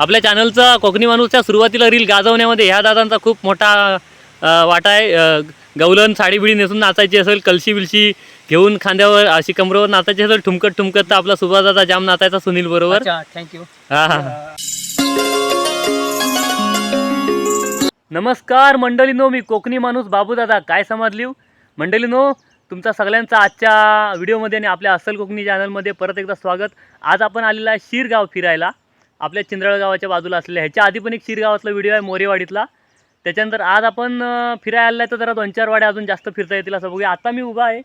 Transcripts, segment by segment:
आपल्या चॅनलचा कोकणी माणूसच्या सुरुवातीला रील गाजवण्यामध्ये ह्या दादांचा खूप मोठा वाटा आहे. गवलन साडी बिडी नेसून नाचायची असेल, कलशी बिलशी घेऊन खांद्यावर अशी कमरेवर नाचायची असेल, ठुमकत ठुमकत तर आपला सुभाष दादा जाम नाचायचा सुनील बरोबर. थँक्यू. नमस्कार मंडळीनो, मी कोकणी माणूस बाबू दादा. काय समजलीव मंडळीनो, तुमचा सगळ्यांचा आजच्या व्हिडिओमध्ये आणि आपल्या अस्सल कोकणी चॅनलमध्ये परत एकदा स्वागत. आज आपण आलेला आहे शिरगाव फिरायला, आपल्या चिंद्रळ गावाच्या बाजूला असलेल्या. ह्याच्या आधी पण एक शिरगावातला व्हिडिओ आहे मोरेवाडीतला. त्याच्यानंतर आज आपण फिरायला आला आहे तर जरा 2-4 वाड्या अजून जास्त फिरता येतील असं बघूया. आता मी उभा आहे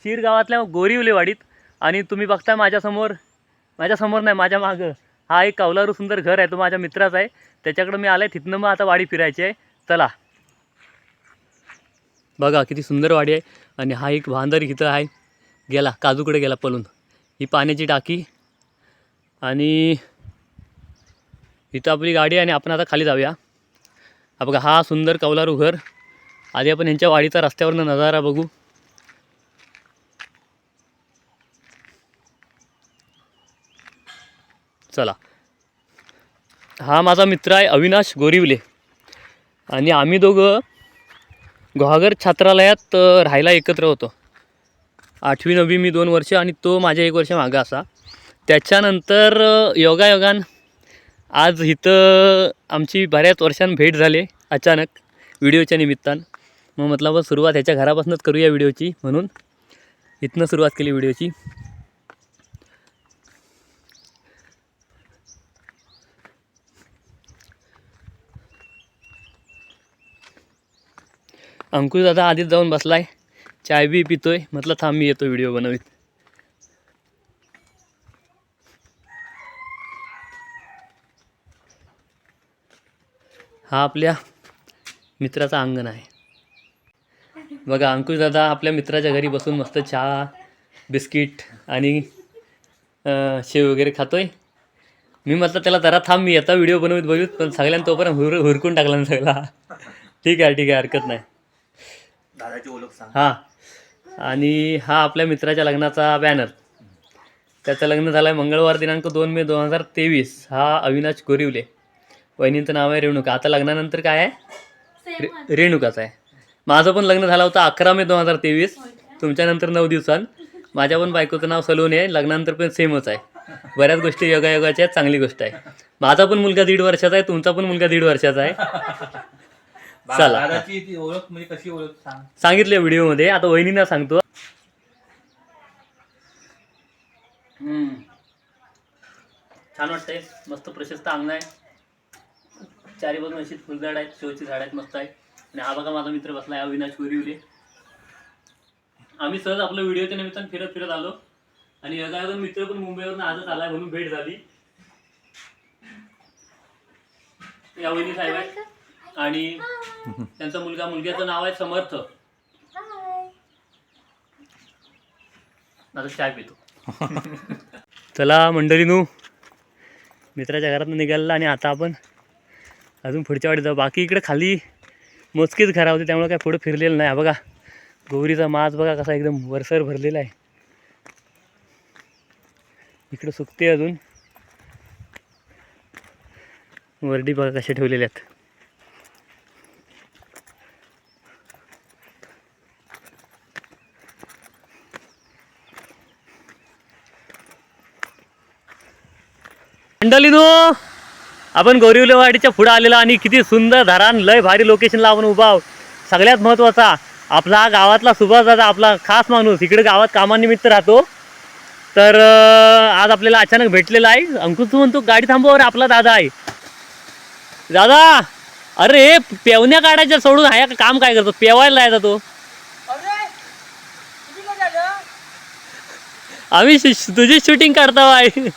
शिरगावातल्या गोरिवलेवाडीत आणि तुम्ही बघताय माझ्यासमोर नाही, माझ्या मागं हा एक कौलारू सुंदर घर आहे. तो माझ्या मित्राचा आहे, त्याच्याकडे मी आला आहे. तिथनं मग आता वाडी फिरायची आहे. चला बघा किती सुंदर वाडी आहे. आणि हा एक वांदर इथं आहे, गेला काजूकडे गेला पळून. ही पाण्याची टाकी आणि इथं आपली गाडी आहे आणि आपण आता खाली जाऊया. हा बघा हा सुंदर कौलारू घर. आधी आपण यांच्या वाडीचा रस्त्यावरनं नजारा बघू. चला, हा माझा मित्र आहे अविनाश गोरिवले आणि आम्ही दोघं गुहागर छात्रालयात राहायला एकत्र होतो. 8वी 9वी मी 2 वर्ष आणि तो माझ्या 1 वर्ष मागं असा. त्याच्यानंतर योगायोगान आज इथं आमची बऱ्याच वर्षांनी भेट झाली अचानक व्हिडिओच्या निमित्तानं. मग म्हटलं सुरुवात ह्याच्या घरापासूनच करूया व्हिडिओची, म्हणून इथनं सुरुवात केली व्हिडिओची. अंकुश दादा आधीच जाऊन बसलाय, चाय बी पितोय. म्हटलं थांब मी येतो व्हिडिओ बनवीत. हा आपल्या मित्राचा अंगण आहे. बघा अंकुश दादा आपल्या मित्राच्या घरी बसून मस्त चहा बिस्किट आणि शेव वगैरे खातोय. मी म्हटलं त्याला जरा थांब मी येता व्हिडिओ बनवीत, पण सगळ्यांना तोपर्यंत हुरकून टाकला ना सगळा. ठीक आहे हरकत नाही. दादाची ओळख सांग. हां, आणि हा आपल्या मित्राच्या लग्नाचा बॅनर. त्याचं लग्न झालं आहे मंगळवार दिनांक 2 मे 2023. हा अविनाश गोरिवले. वहिनींचं नाव आहे रेणुका. आता लग्नानंतर काय आहे रेणुकाचं आहे. माझं पण लग्न झालं होतं 11 मे 2023. तुमच्यानंतर 9 दिवसांत. माझ्या पण बायकोचं नाव सलोनी आहे. लग्नानंतर पण सेमच आहे. बऱ्याच गोष्टी योगायोगाच्या आहेत, चांगली गोष्ट आहे. माझा पण मुलगा 1.5 वर्षाचा आहे, तुमचा पण मुलगा 1.5 वर्षाचा आहे. चला, दादाची ओळख म्हणजे कशी ओळख सांग. सांगितले व्हिडिओमध्ये, आता वहिनींना सांगतो. छान वाटतंय, मस्त प्रशस्त अंगण आहे. चारी बाजून अशी फुलझाड आहेत, शोची झाड आहेत, मस्त आहे. आणि हा बघा माझा मित्र बसला आहे अविनाश गोरिवले. आम्ही सहज आपल्या व्हिडिओच्या निमित्तानं फिरत आलो आणि योगायोगाने मित्र पण मुंबईवरून आजच आलाय म्हणून भेट झाली. या वहिनी साहेब आहेत आणि त्यांचा मुलग्याचं नाव आहे समर्थ. आता चाय पितो. चला मंडळीनू, मित्राच्या घरातून निघालेला आणि आता आपण अजून पुढच्या वाडीत जाऊ. बाकी इकडे खाली मोजकीच घरा होती, त्यामुळे काय पुढे फिरलेलं नाही. बघा गौरीचा माज बघा कसा एकदम वरसर भरलेला आहे. इकडे सुकते अजून. वरडी बघा कशा ठेवलेल्या आहेत. मंडळीनो, आपण गोरिवलेवाडीच्या पुढे आलेला आणि किती सुंदर धरण, लय भारी लोकेशनला आपण उभा आहोत. सगळ्यात महत्त्वाचा आपला गावातला सुभाष दादा, आपला खास माणूस, इकडे गावात कामानिमित्त राहतो. तर आज आपल्याला अचानक भेटलेला आहे. अंकुश तू म्हणतो गाडी थांबवर, आपला दादा आहे. दादा अरे पेवण्या काढायच्या सोडून हा काम काय करतो, पेवायला जायचा तो. आम्ही तुझी शूटिंग काढतो आहे.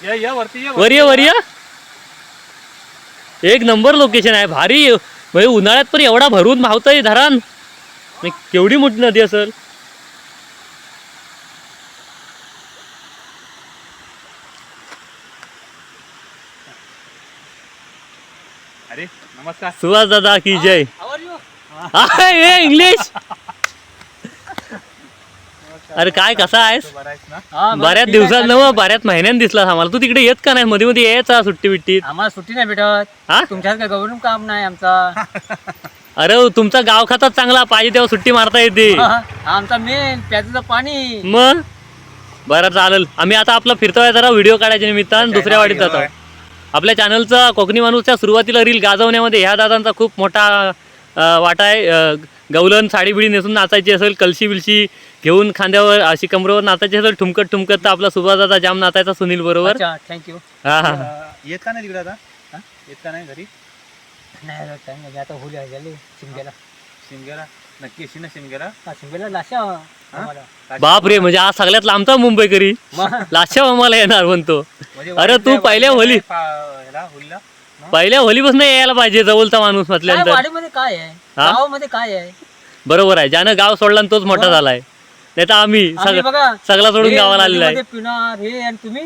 वरिया एक नंबर लोकेशन आहे, भारी. म्हणजे उन्हाळ्यात पण एवढा भरून धावतंय धरण. केवढी मोठी नदी असेल. अरे नमस्कार. सुभाष दादा की जय. इंग्लिश अरे काय कसा आहेस? बरा आहेस ना? हा, बरं, बऱ्याच ठीक आहे, दिवसात चालेल. बऱ्याच महिन्यात दिसला आम्हाला. तू तिकडे येत का नाही? मध्ये मध्ये यायचा सुट्टी बिट्टीत. आम्हाला सुट्टी नाही भेटत. हा तुमच्यात काय गव्हर्नमेंट काम नाही आमचा. अरे तुमचा गाव खाताच चांगला, पाहिजे तेव्हा सुट्टी मारता येते. आमचा मेन प्याचं पाणी. मग बरं चालेल. आम्ही आता आपला फिरतोय जरा व्हिडिओ काढायच्या निमित्तानं दुसऱ्या वाडीत जातो. आपल्या चॅनलचा कोकणी माणूसच्या सुरुवातीला रील गाजवण्यामध्ये ह्या दादांचा खूप मोठा वाटा आहे. गवलन साडी बिडी नेसून नाचायची असेल, कलशी बिलशी घेऊन खांद्यावर अशी कमरेवर नाचायची असेल, ठुमकत ठुमकत तर आपला सुभाष दादा जाम नाचायचा सुनील बरोबर. अच्छा, थँक्यू. हा हा येत का नाही तिकडे आता? हा? येत का नाही घरी? नाही रे, time नाही. आता होली झाली शिमग्याला. शिमग्याला नक्की येशील ना शिमग्याला? हा, शिमग्याला लाशा आम्हाला. बाप रे, म्हणजे आज सगळ्यात लांबचा मुंबईकरी मग लाशा आम्हाला येणार म्हणतो. म्हणजे अरे तू पहिल्या होली होलीला पहिल्या होलीपासून यायला पाहिजे, जवळचा माणूस काय म्हटल्यानंतर. वाडीमध्ये काय आहे? हा? गावामध्ये काय आहे? बरोबर आहे, ज्यानं गाव सोडला आणि तोच मोठा मग? झालाय. नाही तर आम्ही आम्ही बघा सगळा सोडून हे गावाला आलेला आहे. नदीमध्ये पिणार हे आणि तुम्ही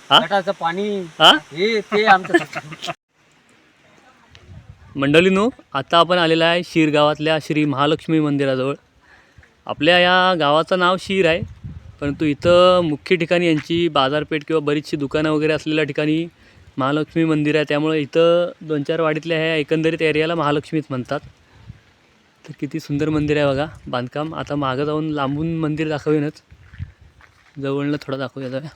हा? गटाचं पाणी हा हे ते आमचं. मंडळींनो, आता आपण आलेला आहे शीर गावातल्या श्री महालक्ष्मी मंदिराजवळ. आपल्या या गावाचं नाव शीर आहे, परंतु इथं मुख्य ठिकाणी यांची बाजारपेठ किंवा बरीचशी दुकानं वगैरे असलेल्या ठिकाणी महालक्ष्मी मंदिर आहे. त्यामुळे इथं 2-4 वाडीतल्या ह्या एकंदरीत एरियाला महालक्ष्मीच म्हणतात. तर किती सुंदर मंदिर आहे बघा बांधकाम. आता मागं जाऊन लांबून मंदिर दाखवेनच, जवळनं थोडं दाखवूया जाऊया.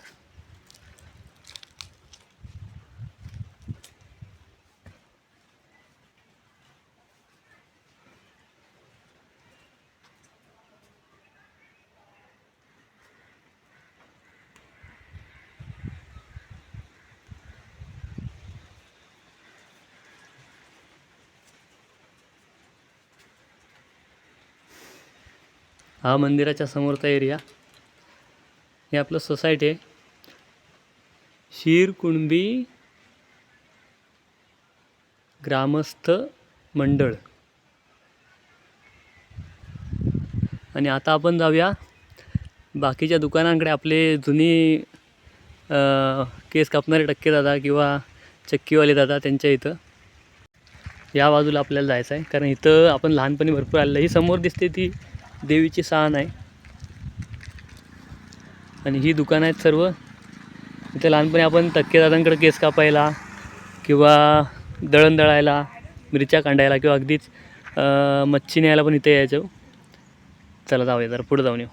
हा मंदिराच्या समोरचा एरिया, हे आपलं सोसायटी आहे, शीर कुणबी ग्रामस्थ मंडळ. आणि आता आपण जाऊया बाकीच्या दुकानांकडे. आपले जुनी केस कापणारे टक्के दादा किंवा चक्कीवाले दादा त्यांच्या इथं या बाजूला आपल्याला जायचं आहे, कारण इथं आपण लहानपणी भरपूर आलेलं. ही समोर दिसते ती देवीची सान आहे आणि ही दुकानं आहेत सर्व. इथे लहानपणी आपण टक्केदारांकडे केस कापायला किंवा दळण दळायला, मिरच्या कांडायला किंवा अगदीच मच्छी न्यायला पण इथे यायचो. चला जाऊया जरा पुढे जाऊन येऊ.